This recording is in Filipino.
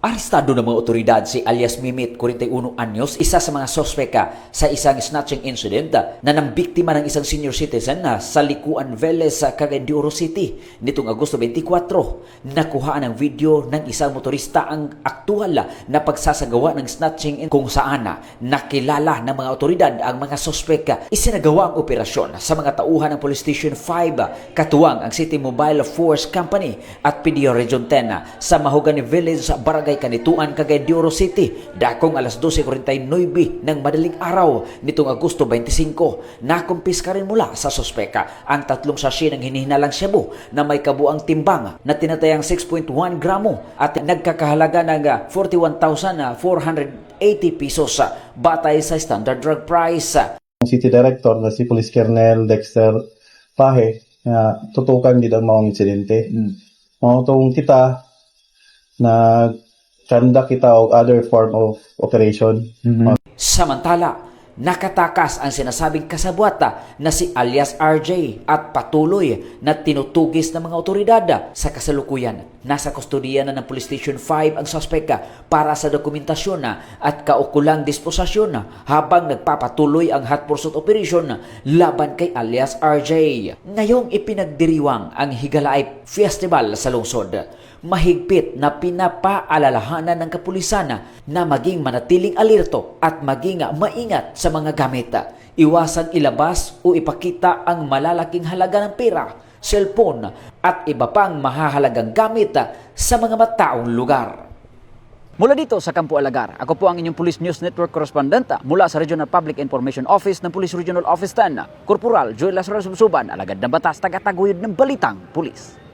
Arestado ng mga otoridad si alias Mimit, 41 anyos, isa sa mga sospeka sa isang snatching incident na nang biktima ng isang senior citizen sa Likuan Veles sa Cagayan de Oro City nitong Agosto 24. Nakuhaan ng video ng isang motorista ang aktual na pagsasagawa ng snatching kung saan nakilala ng mga otoridad ang mga sospeka. Isinagawa ang operasyon sa mga tauhan ng Police Station 5, katuwang ang City Mobile Force Company at PDO Region 10 sa Mahogany Village sa Barangay Kanituan, Cagayan de Oro City, dakong alas 12:49 ng madaling araw nitong Agosto 25. Nakumpiska rin mula sa sospeka ang 3 sachet ng hinihinalang shabu na may kabuang timbang na tinatayang 6.1 gramo at nagkakahalaga ng 41,480 pesos batay sa standard drug price. Ang City Director na si Police Colonel Dexter Pahe na tutukan gid ang mga insidente. Mautong kita na kanda kita og other form of operation. Samantala, nakatakas ang sinasabing kasabwata na si alias RJ at patuloy na tinutugis ng mga otoridad. Sa kasalukuyan, nasa kustodiya na ng Police Station 5 ang suspeka para sa dokumentasyon at kaukulang disposasyon habang nagpapatuloy ang hot pursuit operation laban kay alias RJ. Ngayong ipinagdiriwang ang Higalaay Festival sa lungsod, mahigpit na pinapaalalahanan ng kapulisan na maging manatiling alerto at maging maingat sa mga gamit. Iwasan ilabas o ipakita ang malalaking halaga ng pera, cellphone at iba pang mahahalagang gamit sa mga mataong lugar. Mula dito sa Campo Alagar, ako po ang inyong Police News Network correspondent mula sa Regional Public Information Office ng Police Regional Office 10, Corporal Joel Lazaro Subsuban, alagad ng batas, tagataguyod ng Balitang Pulis.